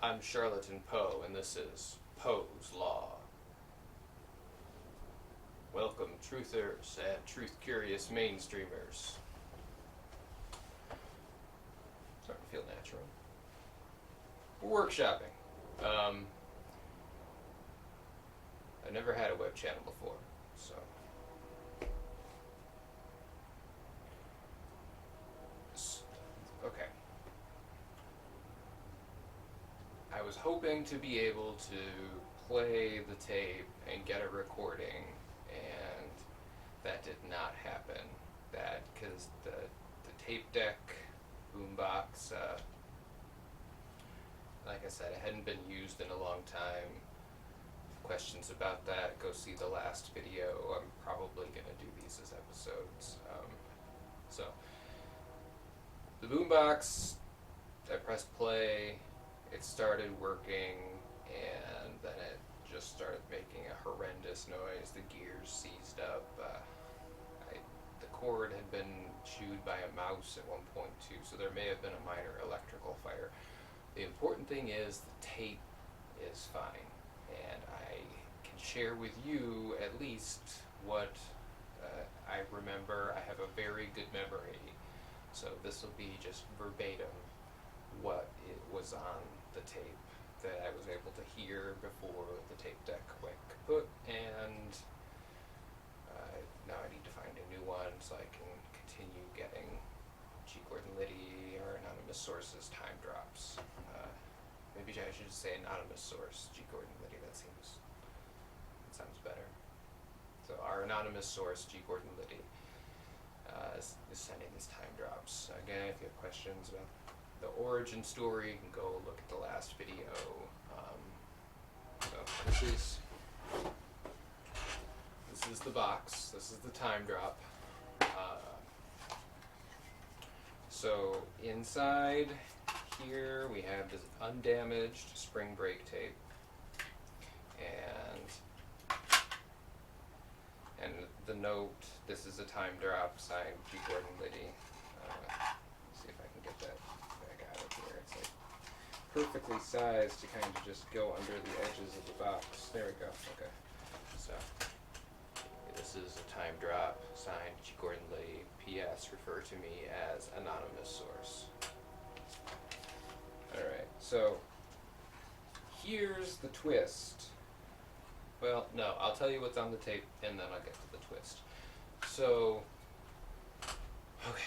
I'm Charlatan Poe, and this is Poe's Law. Welcome, truthers and truth-curious mainstreamers. Starting to feel natural. We're workshopping. I never had a web channel before, so... Okay. I was hoping to be able to play the tape and get a recording, and that did not happen. That because the tape deck boombox, like I said, it hadn't been used in a long time. Questions about that, go see the last video. I'm probably gonna do these as episodes. So the boombox, I pressed play. It started working, and then it just started making a horrendous noise. The gears seized up. The cord had been chewed by a mouse at one point too, so there may have been a minor electrical fire. The important thing is the tape is fine, and I can share with you at least what I remember. I have a very good memory, so this will be just verbatim what it was on the tape that I was able to hear before the tape deck went kaput, and now I need to find a new one so I can continue getting G. Gordon Liddy or anonymous sources time drops. Maybe I should just say anonymous source, G. Gordon Liddy. That sounds better. So our anonymous source, G. Gordon Liddy, is sending these time drops. Again, if you have questions about the origin story, you can go look at the last video. So this is the box. This is the time drop. So inside here we have this undamaged spring brake tape, and the note. This is a time drop signed G. Gordon Liddy. Let's see if I can get that back out of here. It's like perfectly sized to kind of just go under the edges of the box. There we go. Okay. So this is a time drop signed G. Gordon Liddy. P.S. Refer to me as anonymous source. Alright, so here's the twist. Well, no, I'll tell you what's on the tape and then I'll get to the twist. So, okay.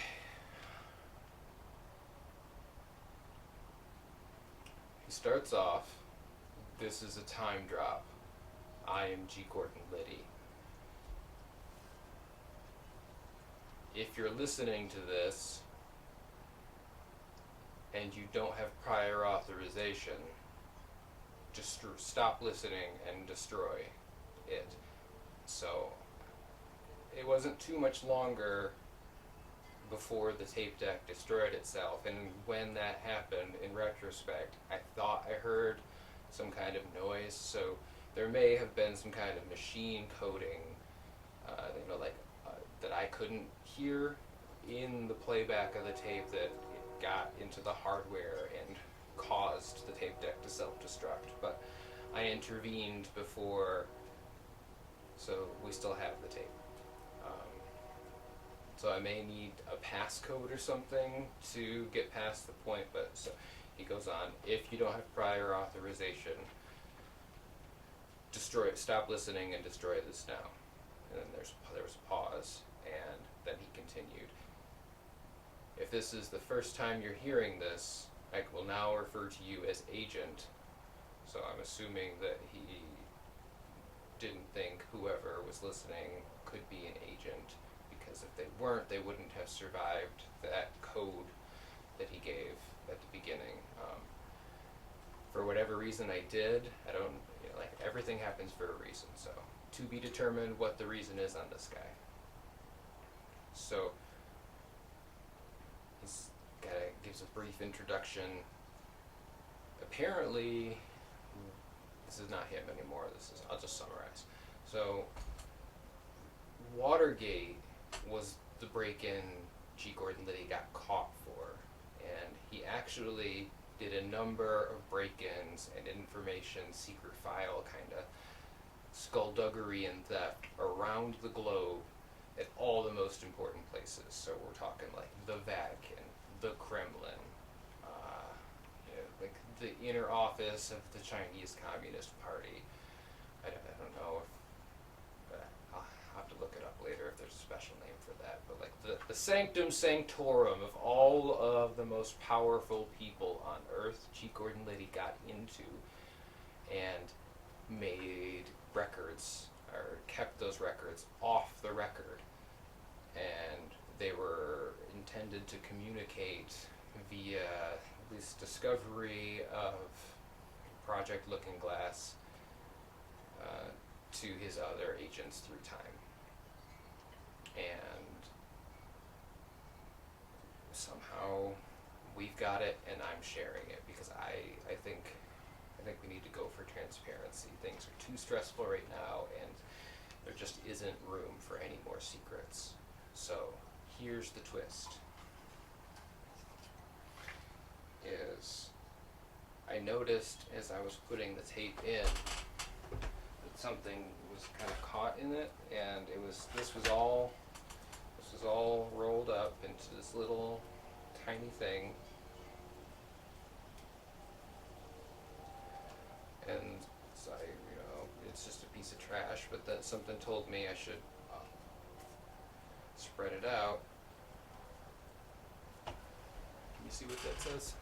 He starts off, this is a time drop. I am G. Gordon Liddy. If you're listening to this and you don't have prior authorization, just stop listening and destroy it. So it wasn't too much longer before the tape deck destroyed itself, and when that happened, in retrospect, I thought I heard some kind of noise, so there may have been some kind of machine coding, that I couldn't hear in the playback of the tape, that it got into the hardware and caused the tape deck to self-destruct. But I intervened before, so we still have the tape. So I may need a passcode or something to get past the point, but so he goes on, if you don't have prior authorization, stop listening and destroy this now. And then there was a pause, and then he continued. If this is the first time you're hearing this, I will now refer to you as agent. So I'm assuming that he didn't think whoever was listening could be an agent, because if they weren't, they wouldn't have survived that code that he gave at the beginning. For whatever reason I did, I don't, everything happens for a reason, so to be determined what the reason is on this guy. So he's gives a brief introduction. Apparently, this is not him anymore. I'll just summarize. So Watergate was the break-in G. Gordon Liddy got caught for, and he actually did a number of break-ins and information secret file kind of skullduggery and theft around the globe at all the most important places. So we're talking like the Vatican, the Kremlin, like the inner office of the Chinese Communist Party. I don't know if I'll have to look it up later if there's a special name for that. But like the sanctum sanctorum of all of the most powerful people on Earth, G. Gordon Liddy got into and made records or kept those records off the record, and they were intended to communicate via this discovery of Project Looking Glass to his other agents through time. And somehow we've got it, and I'm sharing it because I think we need to go for transparency. Things are too stressful right now, and there just isn't room for any more secrets. So here's the twist. Is I noticed as I was putting the tape in that something was kind of caught in it, and this was all rolled up into this little tiny thing. And so it's just a piece of trash, but then something told me I should spread it out. Can you see what that says?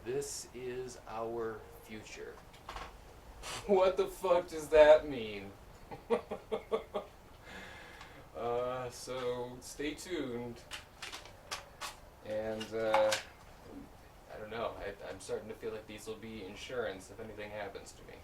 This is our future. What the fuck does that mean? So stay tuned. And I don't know. I'm starting to feel like these will be insurance if anything happens to me.